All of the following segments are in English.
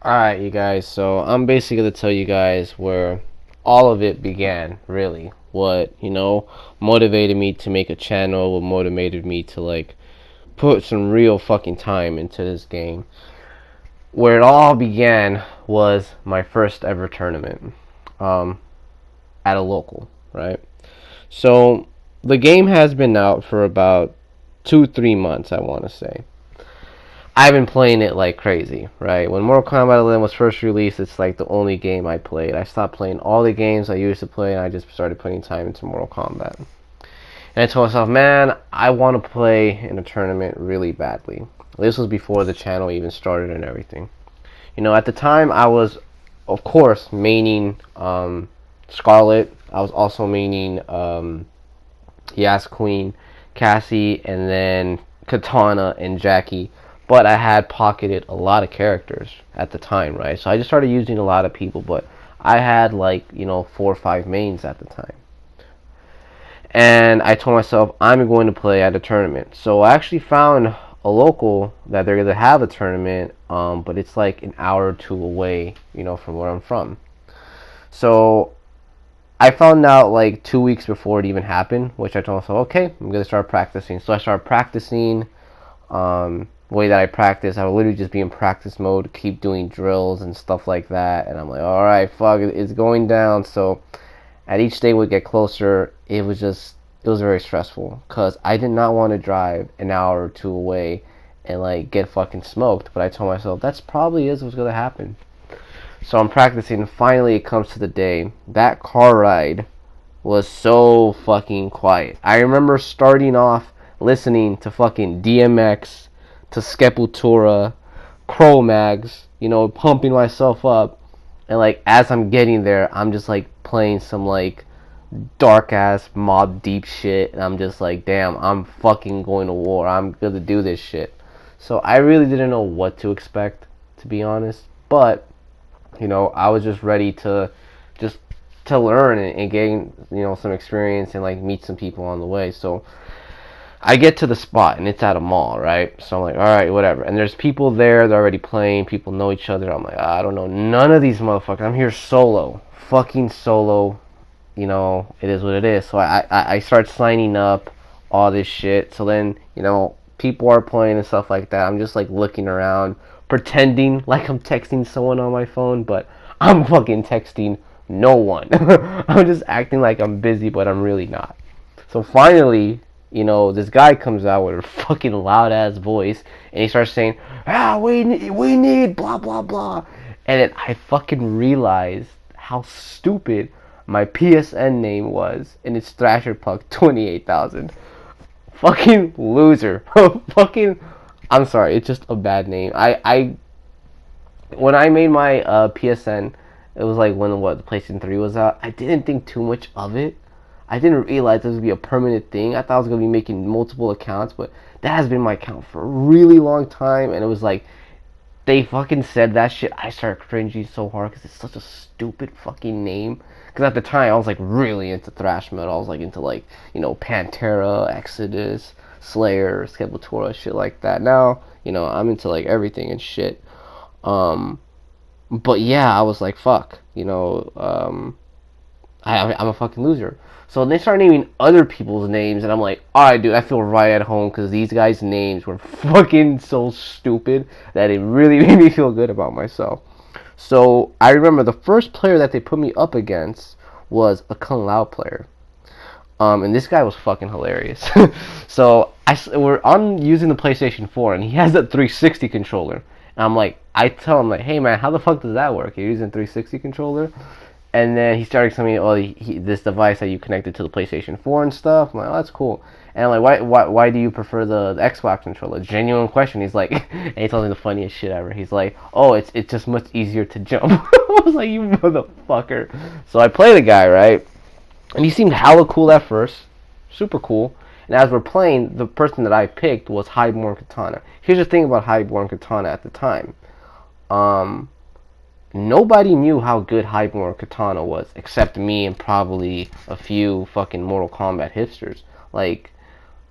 Alright, you guys, so I'm basically going to tell you guys where all of it began, really. What, motivated me to make a channel, what motivated me to, put some real fucking time into this game. Where it all began was my first ever tournament, um, at a local, right? So, the game has been out for about 2-3 months, I want to say. I've been playing it like crazy, right? When Mortal Kombat 11 was first released, it's like the only game I played. I stopped playing all the games I used to play, and I just started putting time into Mortal Kombat. And I told myself, man, I want to play in a tournament really badly. This was before the channel even started and everything. At the time, I was, of course, maining Scarlet. I was also maining Yas Queen, Cassie, and then Katana and Jackie. But I had pocketed a lot of characters at the time, right? So I just started using a lot of people, but I had 4 or 5 mains at the time. And I told myself I'm going to play at a tournament. So I actually found a local that they're gonna have a tournament, but it's like an hour or two away, from where I'm from. So I found out like 2 weeks before it even happened, which I told myself, okay, I'm gonna start practicing. So I started practicing. Way that I practice, I would literally just be in practice mode, keep doing drills and stuff like that. And I'm like, all right, fuck, it's going down. So at each day would get closer, it was very stressful because I did not want to drive an hour or two away and get fucking smoked. But I told myself that's probably is what's gonna happen. So I'm practicing. And finally, it comes to the day. That car ride was so fucking quiet. I remember starting off listening to fucking DMX, to Skepultura, Cro-Mags, pumping myself up. And as I'm getting there, I'm just playing some dark ass Mob Deep shit, and I'm just like, damn, I'm fucking going to war. I'm gonna do this shit. So I really didn't know what to expect, to be honest. But I was just ready just to learn and gain some experience and meet some people on the way. So I get to the spot and it's at a mall, right? So I'm like, all right, whatever. And there's people there, they're already playing, people know each other. I'm like, I don't know none of these motherfuckers. I'm here solo, fucking solo. It is what it is. So I start signing up, all this shit. So then, people are playing and stuff like that. I'm just looking around, pretending like I'm texting someone on my phone, but I'm fucking texting no one. I'm just acting like I'm busy, but I'm really not. So finally, this guy comes out with a fucking loud ass voice, and he starts saying, we need blah blah blah, and then I fucking realized how stupid my PSN name was, and it's Thrasher Puck 28,000. Fucking loser. Fucking, I'm sorry, it's just a bad name. I when I made my PSN, it was when the PlayStation 3 was out. I didn't think too much of it. I didn't realize this would be a permanent thing. I thought I was gonna be making multiple accounts, but that has been my account for a really long time, and it was they fucking said that shit. I started cringing so hard because it's such a stupid fucking name. Because at the time I was really into thrash metal. I was into Pantera, Exodus, Slayer, Sepultura, shit like that. Now I'm into everything and shit. Um, but yeah, I was like, fuck, I'm a fucking loser. So they start naming other people's names, and I'm like, alright, dude, I feel right at home because these guys' names were fucking so stupid that it really made me feel good about myself. So I remember the first player that they put me up against was a Kung Lao player. And this guy was fucking hilarious. So I'm using the PlayStation 4, and he has a 360 controller. And I tell him hey man, how the fuck does that work? You're using a 360 controller? And then he started telling me, this device that you connected to the PlayStation 4 and stuff. I'm like, oh, that's cool. And I'm like, why do you prefer the Xbox controller? Genuine question. He's like, and he told me the funniest shit ever. He's like, oh, it's just much easier to jump. I was like, you motherfucker. So I play the guy, right? And he seemed hella cool at first. Super cool. And as we're playing, the person that I picked was Highborn Katana. Here's the thing about Highborn Katana at the time. Nobody knew how good Highborn Katana was, except me and probably a few fucking Mortal Kombat hipsters.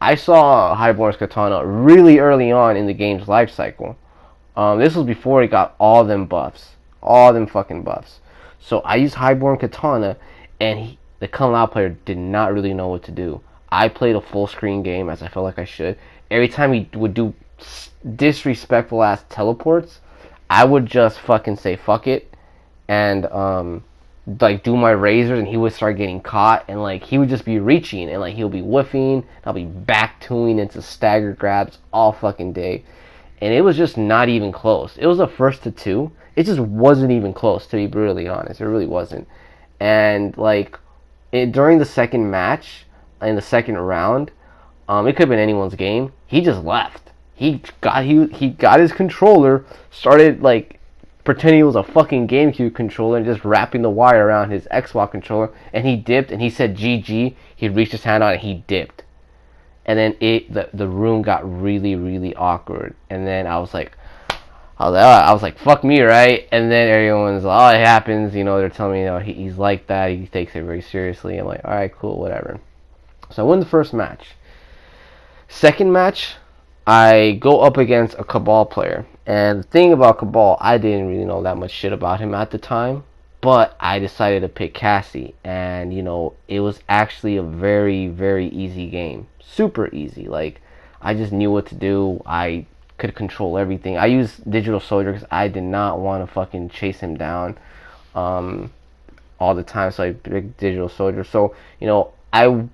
I saw Highborn's Katana really early on in the game's life cycle. This was before he got all them buffs. All them fucking buffs. So I used Highborn Katana, and the Kung Lao player did not really know what to do. I played a full screen game, as I felt like I should. Every time he would do disrespectful ass teleports, I would just fucking say fuck it, and like do my razors, and he would start getting caught, and like he would just be reaching, and like he'll be whiffing, and I'll be back toing into stagger grabs all fucking day, and it was just not even close. It was a first to two. It just wasn't even close, to be brutally honest. It really wasn't. And like during the second match, in the second round, it could have been anyone's game. He just left. He got his controller, started like pretending it was a fucking GameCube controller and just wrapping the wire around his Xbox controller, and he dipped, and he said GG. He reached his hand out and he dipped. And then the room got really, really awkward. And then I was like, fuck me, right? And then everyone's like, oh, it happens, they're telling me, he's like that, he takes it very seriously. I'm like, alright, cool, whatever. So I win the first match. Second match, I go up against a Cabal player. And the thing about Cabal, I didn't really know that much shit about him at the time. But I decided to pick Cassie. And, it was actually a very, very easy game. Super easy. Like, I just knew what to do. I could control everything. I used Digital Soldier because I did not want to fucking chase him down all the time. So I picked Digital Soldier. So, I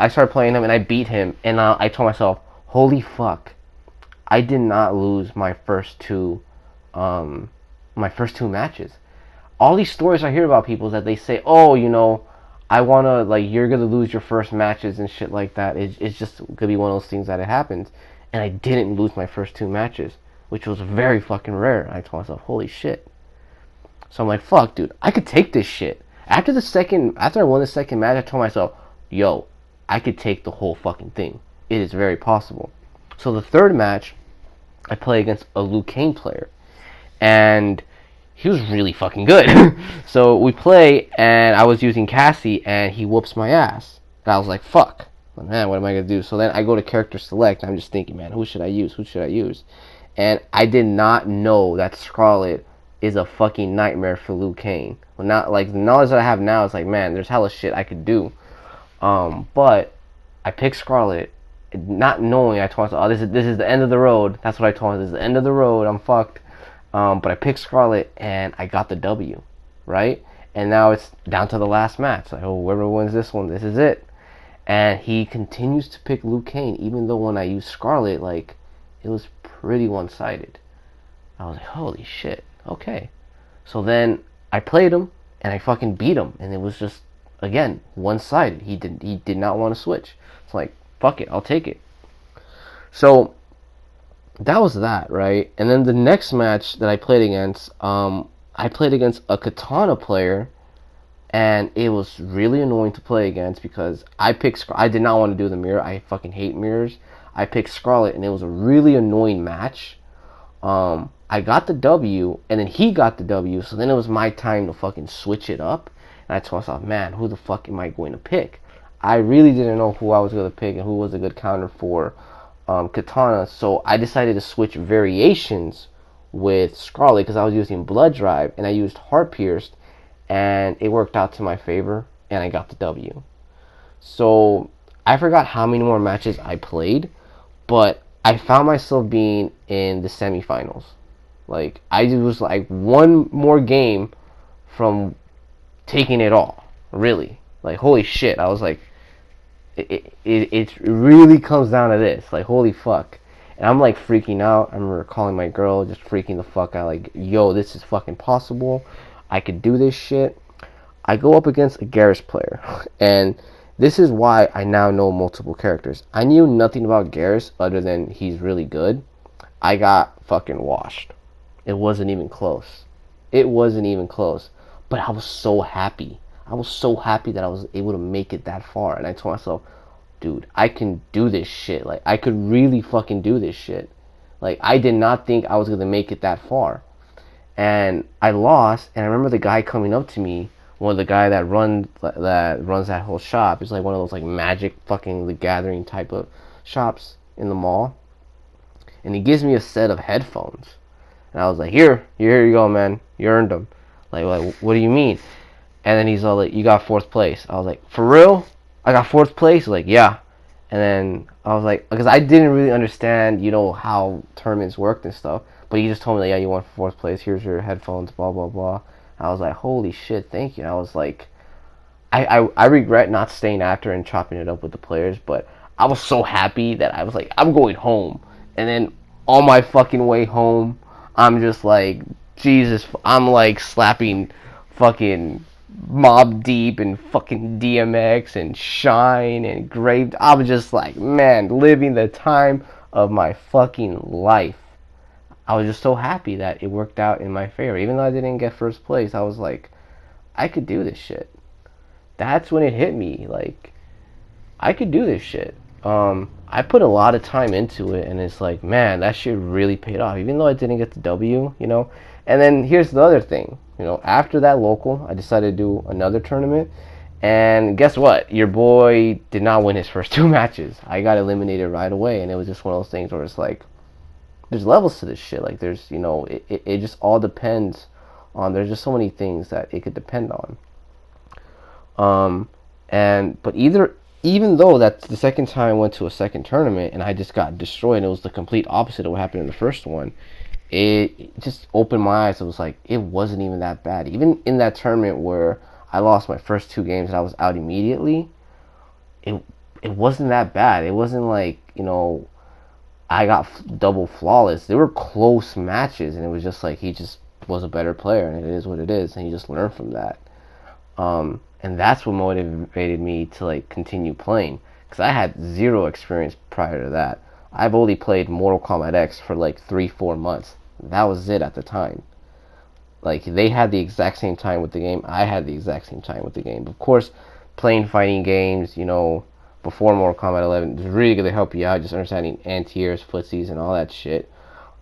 started playing him and I beat him. And I told myself, holy fuck, I did not lose my first two matches. All these stories I hear about people is that they say, oh, I want to, like, you're going to lose your first matches and shit like that. It's just going to be one of those things that it happens. And I didn't lose my first two matches, which was very fucking rare. I told myself, holy shit. So I'm like, fuck, dude, I could take this shit. After I won the second match, I told myself, yo, I could take the whole fucking thing. It is very possible. So the third match, I play against a Liu Kang player. And he was really fucking good. So we play, and I was using Cassie, and he whoops my ass. And I was like, fuck. Man, what am I going to do? So then I go to character select, and I'm just thinking, man, who should I use? And I did not know that Scarlet is a fucking nightmare for Liu Kang. Well, not, like, the knowledge that I have now is like, man, there's hella shit I could do. But I picked Scarlet, not knowing. I told myself, oh, this is the end of the road. That's what I told myself. This is the end of the road. I'm fucked. But I picked Scarlet, and I got the W, right? And now it's down to the last match. Like, oh, whoever wins this one, this is it. And he continues to pick Liu Kang, even though when I used Scarlet, like, it was pretty one-sided. I was like, holy shit, okay. So then I played him, and I fucking beat him, and it was just, again, one-sided. He did not want to switch. It's like, fuck it, I'll take it. So that was that, right? And then the next match that I played against a Katana player, and it was really annoying to play against because I did not want to do the mirror. I fucking hate mirrors. I picked Scarlet, and it was a really annoying match. I got the W, and then he got the W, so then it was my time to fucking switch it up. And I told myself, man, who the fuck am I going to pick? I really didn't know who I was going to pick and who was a good counter for Katana, so I decided to switch variations with Scarlet because I was using Blood Drive, and I used Heart Pierced, and it worked out to my favor, and I got the W. So I forgot how many more matches I played, but I found myself being in the semifinals. Like, I was like one more game from taking it all, really. Like, holy shit, I was like, it really comes down to this, like, holy fuck. And I'm like freaking out. I remember calling my girl, just freaking the fuck out, like, yo, this is fucking possible. I could do this shit. I go up against a Garrus player, and this is why I now know multiple characters. I knew nothing about Garrus other than he's really good. I got fucking washed. It wasn't even close. But I was so happy. I was so happy that I was able to make it that far. And I told myself, dude, I can do this shit. Like, I could really fucking do this shit. Like, I did not think I was going to make it that far. And I lost, and I remember the guy coming up to me, the guy that runs that whole shop. It's like one of those, like, Magic fucking The Gathering type of shops in the mall. And he gives me a set of headphones. And I was like, here you go, man. You earned them. Like, what do you mean? And then he's all like, you got fourth place. I was like, for real? I got fourth place? Like, yeah. And then I was like, because I didn't really understand, how tournaments worked and stuff. But he just told me, like, yeah, you won fourth place. Here's your headphones, blah, blah, blah. I was like, holy shit, thank you. And I was like, I regret not staying after and chopping it up with the players, but I was so happy that I was like, I'm going home. And then on my fucking way home, I'm just like, Jesus, I'm like slapping fucking Mob Deep and fucking DMX and Shine and Grave. I was just like, man, living the time of my fucking life. I was just so happy that it worked out in my favor. Even though I didn't get first place, I was like, I could do this shit. That's when it hit me. Like, I could do this shit. I put a lot of time into it, and it's like, man, that shit really paid off. Even though I didn't get the W. And then here's the other thing. After that local, I decided to do another tournament, and guess what? Your boy did not win his first two matches. I got eliminated right away, and it was just one of those things where it's like, there's levels to this shit. Like, there's, it just all depends on. There's just so many things that it could depend on. But even though that's the second time I went to a second tournament and I just got destroyed, and it was the complete opposite of what happened in the first one, it just opened my eyes. It was like, it wasn't even that bad. Even in that tournament where I lost my first two games and I was out immediately, it wasn't that bad. It wasn't like, I got double flawless. They were close matches, and it was just like, he just was a better player, and it is what it is, and you just learn from that. And that's what motivated me to like continue playing, because I had zero experience prior to that. I've only played Mortal Kombat X for like 3-4 months. That was it at the time. Like, they had the exact same time with the game. I had the exact same time with the game. Of course, playing fighting games, before Mortal Kombat 11 is really going to help you out, just understanding anti-airs, footsies, and all that shit.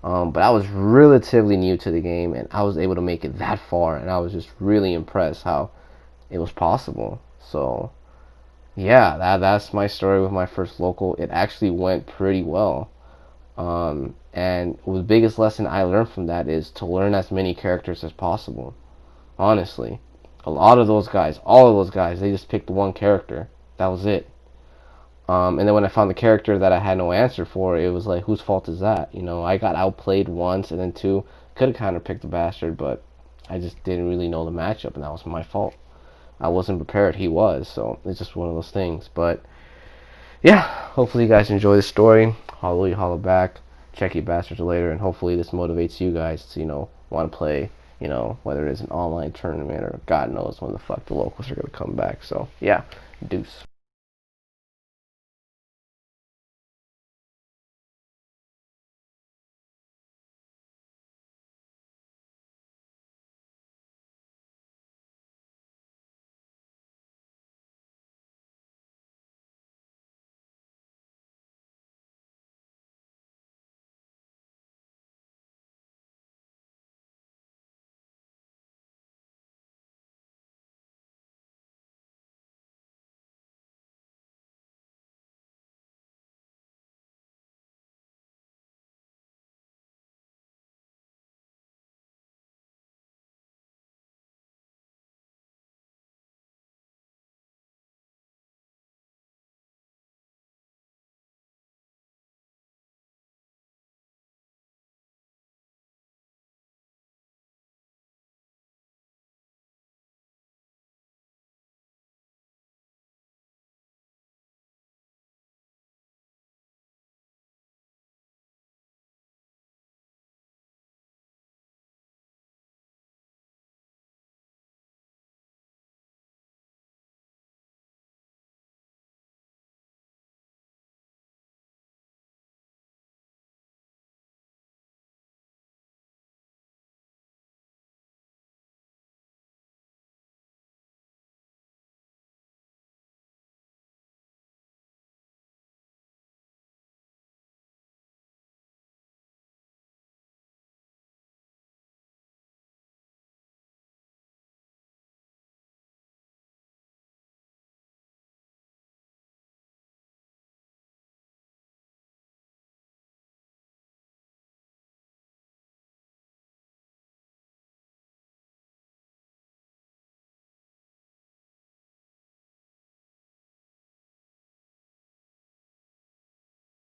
But I was relatively new to the game, and I was able to make it that far, and I was just really impressed how it was possible. So yeah, that's my story with my first local. It actually went pretty well. And the biggest lesson I learned from that is to learn as many characters as possible. Honestly, a lot of those guys, all of those guys, they just picked one character. That was it. And then when I found the character that I had no answer for, it was like, whose fault is that? I got outplayed once, and then two, could have kind of picked the bastard, but I just didn't really know the matchup, and that was my fault. I wasn't prepared. He was, so it's just one of those things. But yeah, hopefully you guys enjoy the story. Holla, holla back. Check you bastards later, and hopefully this motivates you guys to want to play, whether it's an online tournament or God knows when the fuck the locals are gonna come back. So yeah, deuce.